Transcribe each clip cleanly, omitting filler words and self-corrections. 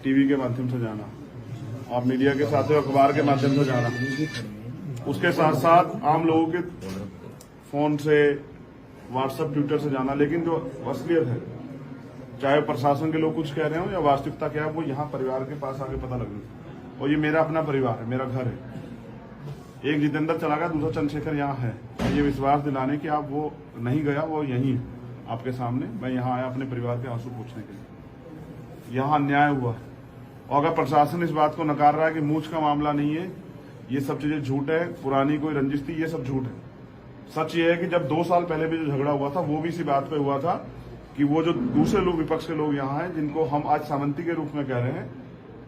TV के माध्यम से जाना, और मीडिया के साथ अखबार के माध्यम से जाना, उसके साथ साथ आम लोगों के फोन से, व्हाट्सएप, ट्विटर से जाना। लेकिन जो असलियत है, चाहे प्रशासन के लोग कुछ कह रहे हो या वास्तविकता क्या है, वो यहाँ परिवार के पास आके पता लगनी। और ये मेरा अपना परिवार है, मेरा घर है। एक जितेंद्र चला गया, दूसरा चंद्रशेखर यहाँ है। ये विश्वास दिलाने कि आप वो नहीं गया, वो यहीं है आपके सामने। मैं यहाँ आया अपने परिवार के आंसू पूछने के लिए। यहाँ अन्याय हुआ है, और अगर प्रशासन इस बात को नकार रहा है कि मूछ का मामला नहीं है, ये सब चीजें झूठ है, पुरानी कोई रंजिश थी, ये सब झूठ है। सच ये है कि जब 2 साल पहले भी जो झगड़ा हुआ था, वो भी इसी बात पे हुआ था कि वो जो दूसरे लोग, विपक्ष के लोग यहाँ हैं, जिनको हम आज सामंती के रूप में कह रहे हैं,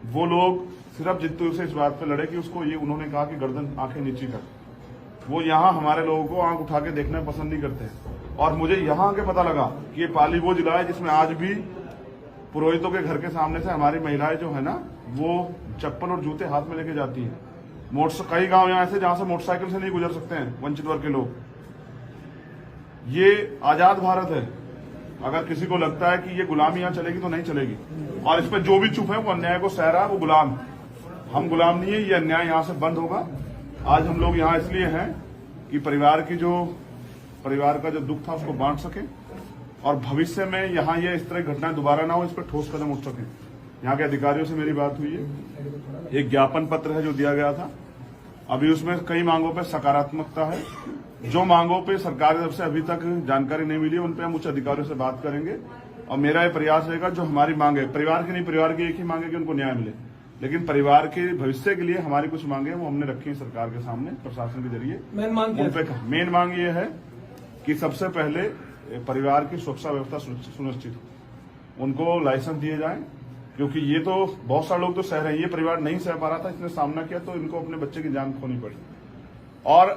वो लोग सिर्फ जितू से इस बात पे लड़े कि उसको ये उन्होंने कहा कि गर्दन आंखें नीची कर। वो यहाँ हमारे लोगों को आंख उठा के देखना पसंद नहीं करते हैं। और मुझे यहाँ आके पता लगा कि ये पाली वो जिला है जिसमें आज भी पुरोहितों के घर के सामने से हमारी महिलाएं जो है ना, वो चप्पल और जूते हाथ में लेके जाती हैं। कई गांव यहाँ ऐसे जहां से मोटरसाइकिल से नहीं गुजर सकते हैं वंचित वर्ग के लोग। ये आजाद भारत है। अगर किसी को लगता है कि ये गुलामी यहाँ चलेगी तो नहीं चलेगी। और इस पर जो भी चुप है वो अन्याय को सह रहा है, वो गुलाम है। हम गुलाम नहीं है, ये अन्याय यहाँ से बंद होगा। आज हम लोग यहाँ इसलिए हैं कि परिवार का जो दुख था उसको बांट सके, और भविष्य में यहाँ ये इस तरह की घटनाएं दोबारा ना हो, इस पर ठोस कदम उठ सके। यहाँ के अधिकारियों से मेरी बात हुई है, एक ज्ञापन पत्र है जो दिया गया था। अभी उसमें कई मांगों पर सकारात्मकता है। जो मांगों पे सरकार की तरफ से अभी तक जानकारी नहीं मिली, उन पे हम उच्च अधिकारियों से बात करेंगे। और मेरा ये प्रयास रहेगा, जो हमारी मांग है, परिवार की नहीं, परिवार की एक ही मांग है कि उनको न्याय मिले, लेकिन परिवार के भविष्य के लिए हमारी कुछ मांगे वो हमने रखी है सरकार के सामने, प्रशासन के जरिए। मेन मांग ये है कि सबसे पहले परिवार की सुरक्षा व्यवस्था सुनिश्चित हो, उनको लाइसेंस दिए जाए, क्योंकि ये तो बहुत सारे लोग तो सह रहे हैं, ये परिवार नहीं सह पा रहा था, इसने सामना किया तो इनको अपने बच्चे की जान खोनी पड़ी। और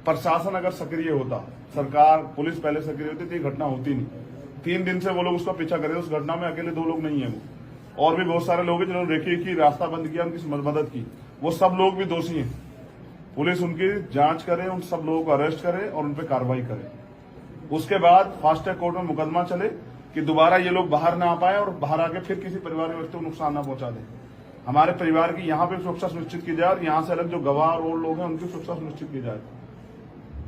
प्रशासन अगर सक्रिय होता, सरकार, पुलिस पहले सक्रिय होती तो ये घटना होती नहीं। 3 दिन से वो लोग उसका पीछा कर रहे हैं। उस घटना में अकेले 2 लोग नहीं है, वो और भी बहुत सारे लोग हैं जिन्होंने रेखी की रास्ता बंद किया, उनकी मदद की। वो सब लोग भी दोषी हैं। पुलिस उनकी जांच करे, उन सब लोगों को अरेस्ट करे और उन पर कार्रवाई करे। उसके बाद फास्ट ट्रैक कोर्ट में मुकदमा चले कि दोबारा ये लोग बाहर ना आ पाए और बाहर आके फिर किसी परिवार के व्यक्ति को नुकसान ना पहुंचा दे। हमारे परिवार की यहाँ पे सुरक्षा सुनिश्चित की जाए, और यहाँ से अलग जो गवाह और लोग हैं उनकी सुरक्षा सुनिश्चित की जाए।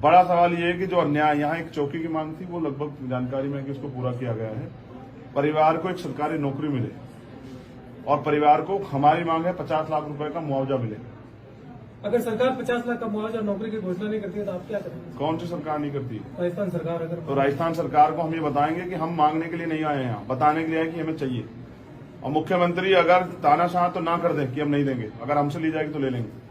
बड़ा सवाल ये है कि जो अन्याय, यहाँ एक चौकी की मांग थी, वो लगभग जानकारी में कि उसको पूरा किया गया है। परिवार को एक सरकारी नौकरी मिले, और परिवार को हमारी मांग है 50 लाख रुपए का मुआवजा मिले। अगर सरकार 50 लाख का मुआवजा नौकरी की घोषणा नहीं करती है तो आप क्या करेंगे? कौन सी सरकार नहीं करती? राजस्थान सरकार। अगर तो राजस्थान सरकार को हम ये बताएंगे कि हम मांगने के लिए नहीं आए हैं, यहाँ बताने के लिए आए कि हमें चाहिए। और मुख्यमंत्री अगर तानाशाह तो ना कर दे कि हम नहीं देंगे, अगर हमसे ली जाएगी तो ले लेंगे।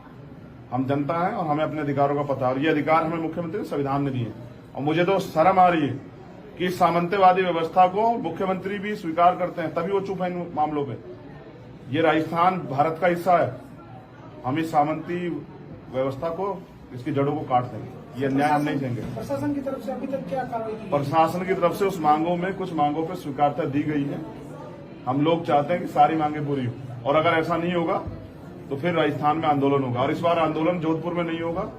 हम जनता है और हमें अपने अधिकारों का पता है, और ये अधिकार हमें मुख्यमंत्री संविधान ने दिए। और मुझे तो शर्म आ रही है कि सामंतवादी व्यवस्था को मुख्यमंत्री भी स्वीकार करते हैं, तभी वो चुप है इन मामलों पे। ये राजस्थान भारत का हिस्सा है। हम इस सामंती व्यवस्था को, इसकी जड़ों को काट देंगे। ये अन्याय हम नहीं देंगे। प्रशासन की तरफ से अभी तक क्या कार्रवाई की? प्रशासन की तरफ से उस मांगों में कुछ मांगों पर स्वीकारता दी गई है। हम लोग चाहते हैं कि सारी मांगे पूरी हो, और अगर ऐसा नहीं होगा तो फिर राजस्थान में आंदोलन होगा। और इस बार आंदोलन जोधपुर में नहीं होगा,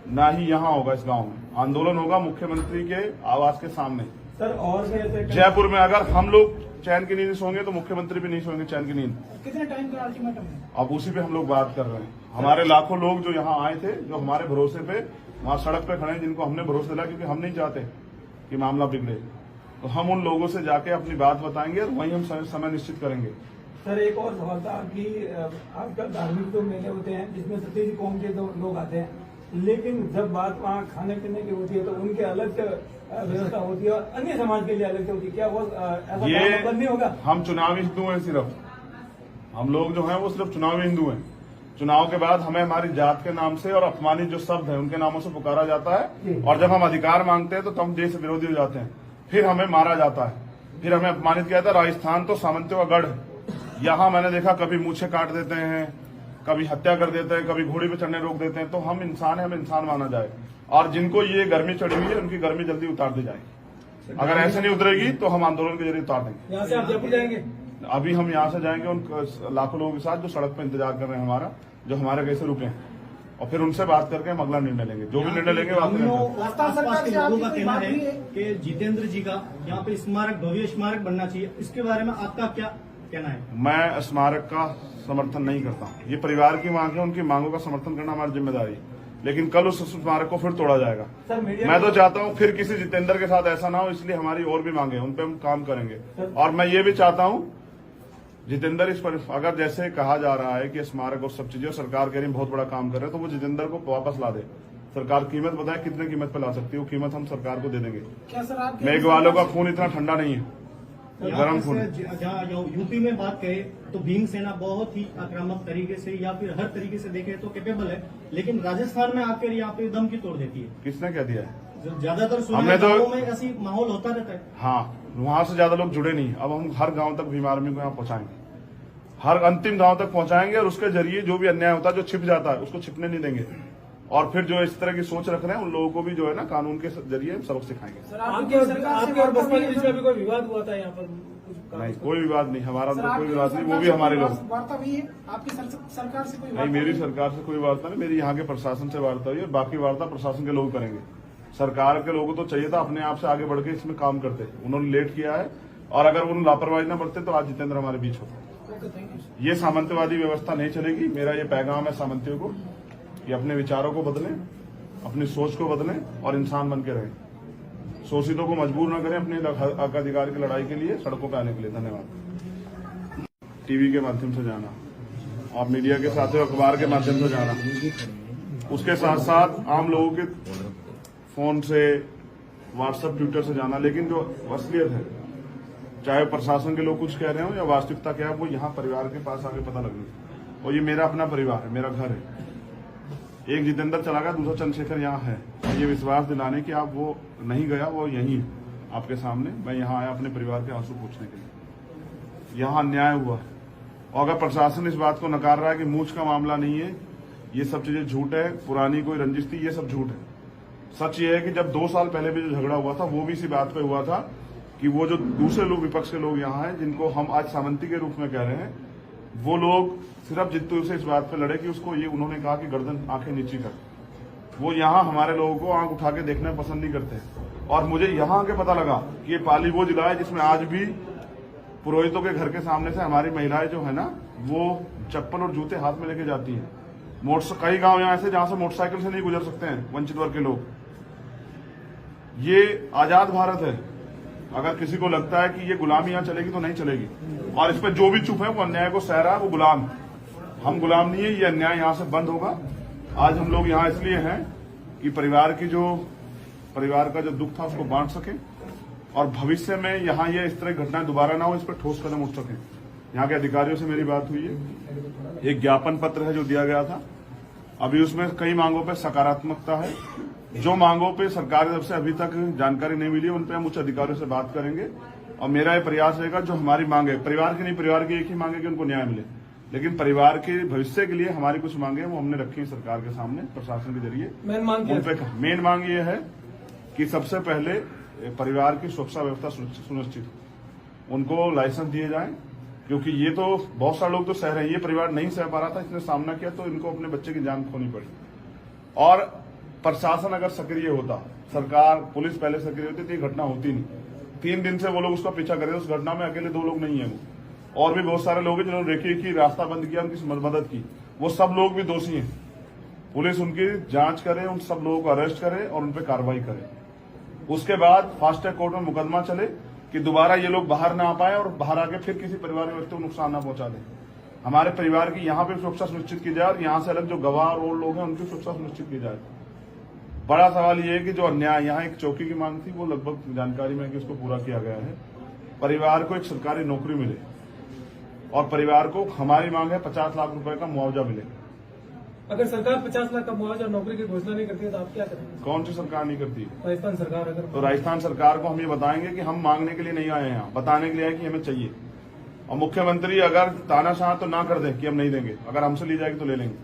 ना ही यहाँ होगा, इस गांव में आंदोलन होगा मुख्यमंत्री के आवास के सामने। सर, और जयपुर में अगर हम लोग चैन की नींद सोएंगे तो मुख्यमंत्री भी नहीं सोएंगे चैन की नींद। कितने टाइम का अल्टीमेटम है? अब उसी पे हम लोग बात कर रहे हैं। हमारे लाखों लोग जो यहाँ आए थे, जो हमारे भरोसे पे वहां सड़क पे खड़े हैं, जिनको हमने भरोसा दिला, क्योंकि हम नहीं चाहते कि मामला बिगड़े, तो हम उन लोगों से जाके अपनी बात बताएंगे और वहीं हम समय निश्चित करेंगे। सर, एक और सवाल था कि आजकल धार्मिक तो मेले होते हैं जिसमें सतीश कौम के लोग आते हैं, लेकिन जब बात वहाँ खाने पीने की होती है तो उनके अलग व्यवस्था होती है और अन्य समाज के लिए अलग होती है। क्या वो ऐसा बंद नहीं होगा? हम चुनावी हिंदू हैं, सिर्फ हम लोग जो हैं वो सिर्फ चुनावी हिंदू हैं। चुनाव के बाद हमें हमारी जात के नाम से और अपमानित जो शब्द है उनके नामों से पुकारा जाता है, और जब हम अधिकार मांगते हैं तो हम देश विरोधी हो जाते हैं, फिर हमें मारा जाता है, फिर हमें अपमानित किया जाता है। राजस्थान तो सामंतियों का गढ़ है। यहाँ मैंने देखा कभी मूछें काट देते हैं, कभी हत्या कर देते हैं, कभी घोड़ी पे चढ़ने रोक देते हैं। तो हम इंसान हैं, हमें इंसान माना जाए, और जिनको ये गर्मी चढ़ी हुई है उनकी गर्मी जल्दी उतार दी जाएगी। अगर ऐसे नहीं उतरेगी तो हम आंदोलन के जरिए उतार देंगे। यहाँ से आप जयपुर जाएंगे? अभी हम यहाँ से जाएंगे उन लाखों लोगों के साथ जो सड़क पर इंतजार कर रहे हैं हमारा, जो हमारे कैसे रुके हैं, और फिर उनसे बात करके हम अगला निर्णय लेंगे। जो भी निर्णय लेंगे आसपास के लोगों का कहना है कि जितेंद्र जी का यहाँ पे स्मारक, भव्य स्मारक बनना चाहिए। इसके बारे में आपका क्या कहना है? मैं स्मारक का समर्थन नहीं करता। ये परिवार की मांग है, उनकी मांगों का समर्थन करना हमारी जिम्मेदारी है। लेकिन कल उस स्मारक को फिर तोड़ा जाएगा। सर, मीडिया मैं तो चाहता हूं फिर किसी जितेंद्र के साथ ऐसा ना हो, इसलिए हमारी और भी मांगे हैं, उन पे हम काम करेंगे। और मैं ये भी चाहता हूं जितेंद्र इस पर अगर जैसे कहा जा रहा है कि स्मारक और सब चीजें सरकार कह रही है बहुत बड़ा काम कर रहे हैं, तो वो जितेंद्र को वापस ला दे। सरकार कीमत बताए कितने कीमत पे ला सकती है, वो कीमत हम सरकार को दे देंगे। क्या सर आप मेघवालों का खून इतना ठंडा नहीं है, गरम खून। जहाँ यूपी में बात करें तो भीमसेना बहुत ही आक्रामक तरीके से या फिर हर तरीके से देखें तो कैपेबल है, लेकिन राजस्थान में आकर यहाँ पे दम की तोड़ देती है। किसने कह दिया है? ज्यादातर हमने तो गाँवों में ऐसी माहौल होता रहता है। हाँ, वहां से ज्यादा लोग जुड़े नहीं। अब हम हर गांव तक भीम आर्मी को यहाँ पहुंचाएंगे, हर अंतिम गांव तक पहुंचाएंगे, और उसके जरिए जो भी अन्याय होता है, जो छिप जाता है, उसको छिपने नहीं देंगे। और फिर जो इस तरह की सोच रख रहे हैं उन लोगों को भी जो है ना कानून के जरिए सबक सिखाएंगे। सर, आपके और बसपा के बीच में भी कोई विवाद हुआ था यहाँ पर? नहीं, कोई विवाद नहीं, हमारा तो कोई विवाद नहीं, वो भी हमारे लोग। वार्ता हुई है आपकी सरकार से? कोई नहीं, मेरी सरकार से कोई वार्ता नहीं, मेरी यहाँ के प्रशासन से वार्ता हुई है। बाकी वार्ता प्रशासन के लोग करेंगे। सरकार के लोगों को चाहिए था अपने आप से आगे बढ़ के इसमें काम करते, उन्होंने लेट किया है। और अगर उन्होंने लापरवाही न बरते तो आज जितेंद्र हमारे बीच होता। ये सामंतवादी व्यवस्था नहीं चलेगी। मेरा ये पैगाम है सामंतियों को कि अपने विचारों को बदलें, अपनी सोच को बदलें और इंसान बन के रहें। शोषितों को मजबूर न करें अपने हक अधिकार की लड़ाई के लिए सड़कों पर आने के लिए। धन्यवाद। टीवी के माध्यम से जाना, आप मीडिया के साथ अखबार के माध्यम से जाना, उसके साथ साथ आम लोगों के फोन से, व्हाट्सएप, ट्विटर से जाना। लेकिन जो असलियत है, चाहे प्रशासन के लोग कुछ कह रहे हो या वास्तविकता क्या है, वो यहाँ परिवार के पास आगे पता लगनी। और ये मेरा अपना परिवार है, मेरा घर है। एक जितेंद्र चला गया, दूसरा चंद्रशेखर यहाँ है। ये विश्वास दिलाने कि आप वो नहीं गया, वो यहीं है आपके सामने। मैं यहाँ आया अपने परिवार के आंसू पोंछने के लिए। यहाँ अन्याय हुआ, और अगर प्रशासन इस बात को नकार रहा है कि मूंछ का मामला नहीं है, ये सब चीजें झूठ है, पुरानी कोई रंजिश थी, ये सब झूठ है। सच ये है कि जब 2 साल पहले भी जो झगड़ा हुआ था, वो भी इसी बात पे हुआ था कि वो जो दूसरे लोग, विपक्ष के लोग यहाँ हैं, जिनको हम आज सामंती के रूप में कह रहे हैं, वो लोग सिर्फ जित्तू से इस बात पे लड़े कि उसको ये उन्होंने कहा कि गर्दन आंखें नीची कर। वो यहाँ हमारे लोगों को आंख उठा के देखना पसंद नहीं करते। और मुझे यहाँ आके पता लगा कि ये पाली वो जिला है जिसमें आज भी पुरोहितों के घर के सामने से हमारी महिलाएं जो है ना, वो चप्पल और जूते हाथ में लेके जाती हैं। कई गांव यहाँ ऐसे जहां से मोटरसाइकिल से नहीं गुजर सकते हैं वंचित वर्ग के लोग। ये आजाद भारत है। अगर किसी को लगता है कि ये गुलामी यहाँ चलेगी तो नहीं चलेगी। और इस पर जो भी चुप है वो अन्याय को सह रहा है, वो गुलाम। हम गुलाम नहीं है, ये अन्याय यहाँ से बंद होगा। आज हम लोग यहाँ इसलिए हैं कि परिवार का जो दुख था उसको बांट सके, और भविष्य में यहाँ ये इस तरह घटनाएं दोबारा ना हो, इस पर ठोस कदम उठ सके। यहाँ के अधिकारियों से मेरी बात हुई है। एक ज्ञापन पत्र है जो दिया गया था, अभी उसमें कई मांगों पर सकारात्मकता है। जो मांगों पे सरकार की तरफ से अभी तक जानकारी नहीं मिली, उन पे हम उच्च अधिकारियों से बात करेंगे। और मेरा ये प्रयास रहेगा, जो हमारी मांग है, परिवार की नहीं, परिवार की एक ही मांग है कि उनको न्याय मिले, लेकिन परिवार के भविष्य के लिए हमारी कुछ मांगे वो हमने रखी है सरकार के सामने, प्रशासन के जरिए। मेन मांग ये है कि सबसे पहले परिवार की सुरक्षा व्यवस्था सुनिश्चित हो, उनको लाइसेंस दिए जाए, क्योंकि ये तो बहुत सारे लोग तो सह रहे हैं, ये परिवार नहीं सह पा रहा था, इसने सामना किया तो इनको अपने बच्चे की जान खोनी पड़ी। और प्रशासन अगर सक्रिय होता, सरकार, पुलिस पहले सक्रिय होती तो ये घटना होती नहीं। 3 दिन से वो लोग उसका पीछा कर रहे थे। उस घटना में अकेले 2 लोग नहीं है, वो और भी बहुत सारे लोग हैं जिन्होंने रेखी की, रास्ता बंद किया, उनकी मदद की। वो सब लोग भी दोषी हैं। पुलिस उनकी जांच करे, उन सब लोगों को अरेस्ट करे और उन पर कार्रवाई करे। उसके बाद फास्ट ट्रैक कोर्ट में मुकदमा चले कि दोबारा ये लोग बाहर ना आ पाए और बाहर आके फिर किसी परिवार के व्यक्ति को नुकसान ना पहुंचा दें। हमारे परिवार की यहाँ पे सुरक्षा सुनिश्चित की जाए, और यहाँ से अलग जो गवाह और लोग हैं उनकी सुरक्षा सुनिश्चित की जाए। बड़ा सवाल ये है कि जो अन्याय, यहाँ एक चौकी की मांग थी, वो लगभग जानकारी में है कि उसको पूरा किया गया है। परिवार को एक सरकारी नौकरी मिले, और परिवार को हमारी मांग है 50 लाख रुपए का मुआवजा मिले। अगर सरकार 50 लाख का मुआवजा नौकरी की घोषणा नहीं करती है तो आप क्या करेंगे? कौन सी सरकार नहीं करती? राजस्थान सरकार। अगर तो राजस्थान सरकार को हम ये बताएंगे कि हम मांगने के लिए नहीं आए हैं, यहाँ बताने के लिए आए कि हमें चाहिए। और मुख्यमंत्री अगर तानाशाह तो ना कर दे कि हम नहीं देंगे, अगर हमसे ली जाएगी तो ले लेंगे।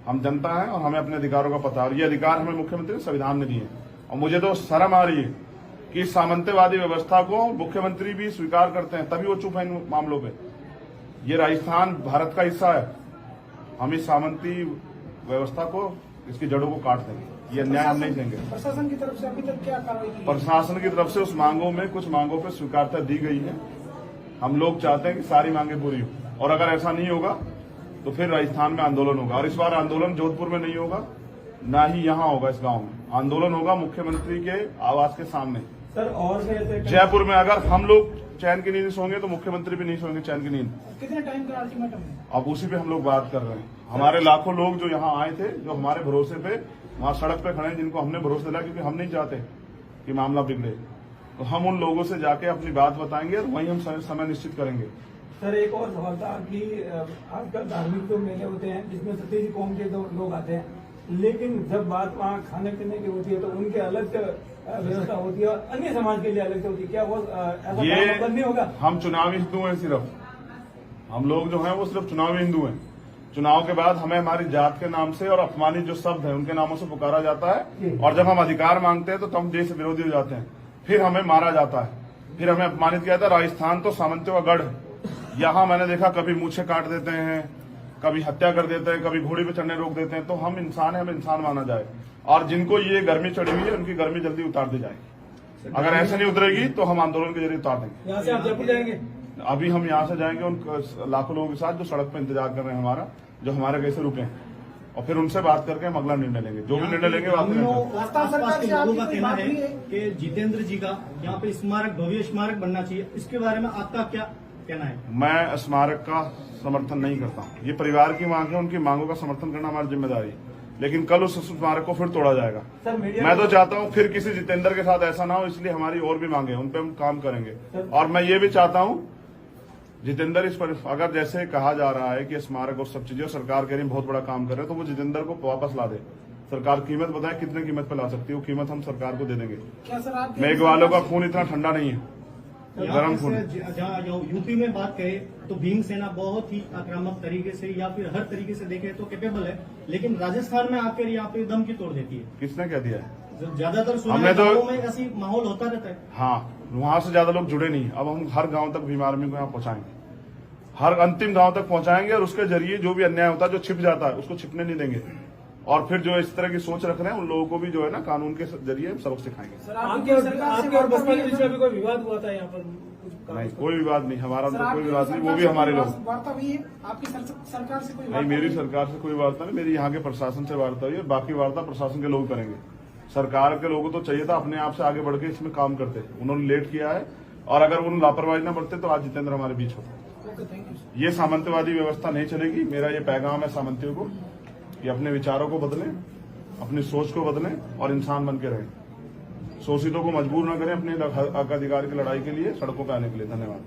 हम जनता है और हमें अपने अधिकारों का पता है, और ये अधिकार हमें मुख्यमंत्री ने संविधान ने दिए। और मुझे तो शर्म आ रही है कि सामंतवादी व्यवस्था को मुख्यमंत्री भी स्वीकार करते हैं, तभी वो चुप है इन मामलों पे। ये राजस्थान भारत का हिस्सा है, हम इस सामंती व्यवस्था को, इसकी जड़ों को काट देंगे। ये अन्याय हम नहीं देंगे। प्रशासन की तरफ से अभी तक क्या कार्रवाई की? प्रशासन की तरफ से उस मांगों में, कुछ मांगों पर स्वीकारता दी गई है, हम लोग चाहते हैं कि सारी मांगे पूरी हो, और अगर ऐसा नहीं होगा तो फिर राजस्थान में आंदोलन होगा। और इस बार आंदोलन जोधपुर में नहीं होगा, ना ही यहाँ होगा, इस गांव में आंदोलन होगा मुख्यमंत्री के आवास के सामने। सर और भी ऐसे जयपुर में अगर हम लोग चैन की नींद सोएंगे तो मुख्यमंत्री भी नहीं सोएंगे चैन की नींद। कितने टाइम का अल्टीमेटम है? अब उसी पे हम लोग बात कर रहे हैं। हमारे लाखों लोग जो यहाँ आए थे, जो हमारे भरोसे पे वहां सड़क पे खड़े हैं, जिनको हमने भरोसा दिलाया, क्योंकि हम नहीं चाहते कि मामला बिगड़े, तो हम उन लोगों से जाके अपनी बात बताएंगे और वहीं हम समय निश्चित करेंगे। सर एक और सवाल था कि आजकल धार्मिक जो मेले होते हैं जिसमें सतीश कौम के लोग आते हैं, लेकिन जब बात वहाँ खाने पीने की होती है तो उनके अलग व्यवस्था होती है और अन्य समाज के लिए अलग होती है। क्या वो ऐसा ये नहीं होगा? हम चुनावी हिंदू हैं, सिर्फ हम लोग जो हैं वो सिर्फ चुनावी हिंदू हैं। चुनाव के बाद हमें हमारी जात के नाम से और अपमानित जो शब्द है उनके नामों से पुकारा जाता है, और जब हम अधिकार मांगते हैं तो हम देश विरोधी हो जाते हैं, फिर हमें मारा जाता है, फिर हमें अपमानित किया जाता है। राजस्थान तो सामंतियों का गढ़, यहाँ मैंने देखा कभी मूछें काट देते हैं, कभी हत्या कर देते हैं, कभी घोड़ी पे चढ़ने रोक देते हैं। तो हम इंसान हैं, हमें इंसान माना जाए, और जिनको ये गर्मी चढ़ी हुई है उनकी गर्मी जल्दी उतार दी जाएगी। अगर ऐसे नहीं उतरेगी तो हम आंदोलन के जरिए उतार देंगे। यहाँ से आप जयपुर जाएंगे? अभी हम यहाँ से जाएंगे उन लाखों लोगों के साथ जो सड़क पे इंतजार कर रहे हैं हमारा, जो हमारे कैसे रुके हैं, और फिर उनसे बात करके हम अगला निर्णय लेंगे। जो भी निर्णय लेंगे बात करेंगे। आसपास के लोगों का कहना है कि जितेंद्र जी का यहाँ पे स्मारक, भव्य स्मारक बनना चाहिए, इसके बारे में आपका क्या कहना है? मैं स्मारक का समर्थन नहीं करता हूँ। ये परिवार की मांग है, उनकी मांगों का समर्थन करना हमारी जिम्मेदारी है, लेकिन कल उस स्मारक को फिर तोड़ा जाएगा। मैं तो चाहता हूँ फिर किसी जितेंद्र के साथ ऐसा ना हो, इसलिए हमारी और भी मांगे हैं, उन पे हम काम करेंगे। और मैं ये भी चाहता हूँ जितेंद्र इस पर, अगर जैसे कहा जा रहा है कि स्मारक और सब चीजें सरकार कह रही बहुत बड़ा काम कर रहे हैं, तो वो जितेंद्र को वापस ला दे। सरकार कीमत बताए कितने कीमत पे ला सकती है, वो कीमत हम सरकार को दे देंगे। क्या सर आप मेघवालों का खून इतना ठंडा नहीं है, गर्म खून। जहाँ यूपी में बात करें तो भीम सेना बहुत ही आक्रामक तरीके से या फिर हर तरीके से देखें तो कैपेबल है, लेकिन राजस्थान में आकर यहाँ पे दम की तोड़ देती है। किसने कह दिया है? ज्यादातर हमने तो में ऐसी माहौल होता रहता है। हाँ, वहां से ज्यादा लोग जुड़े नहीं। अब हम हर गांव तक भीम आर्मी को यहाँ पहुंचाएंगे, हर अंतिम गांव तक पहुंचाएंगे, और उसके जरिए जो भी अन्याय होता है, जो छिप जाता है, उसको छिपने नहीं देंगे। और फिर जो इस तरह की सोच रख रहे हैं उन लोगों को भी जो है ना कानून के जरिए सबक सिखाएंगे। आपके और बसपा के बीच में भी कोई विवाद हुआ था यहाँ पर? नहीं, कोई विवाद नहीं, हमारा तो कोई विवाद नहीं, वो भी हमारे लोग। वार्ता हुई है आपकी सरकार से? कोई नहीं, मेरी सरकार से कोई वार्ता नहीं, मेरी यहाँ के प्रशासन से वार्ता हुई है। बाकी वार्ता प्रशासन के लोग करेंगे। सरकार के लोगों को चाहिए था अपने आप से आगे बढ़ के इसमें काम करते, उन्होंने लेट किया है, और अगर उन्होंने लापरवाही न बरते तो आज जितेंद्र हमारे बीच होता। ये सामंतवादी व्यवस्था नहीं चलेगी। मेरा ये पैगाम है सामंतियों को कि अपने विचारों को बदलें, अपनी सोच को बदलें और इंसान बन के रहें। शोषितों को मजबूर न करें अपने हक अधिकार की लड़ाई के लिए सड़कों पर आने के लिए। धन्यवाद।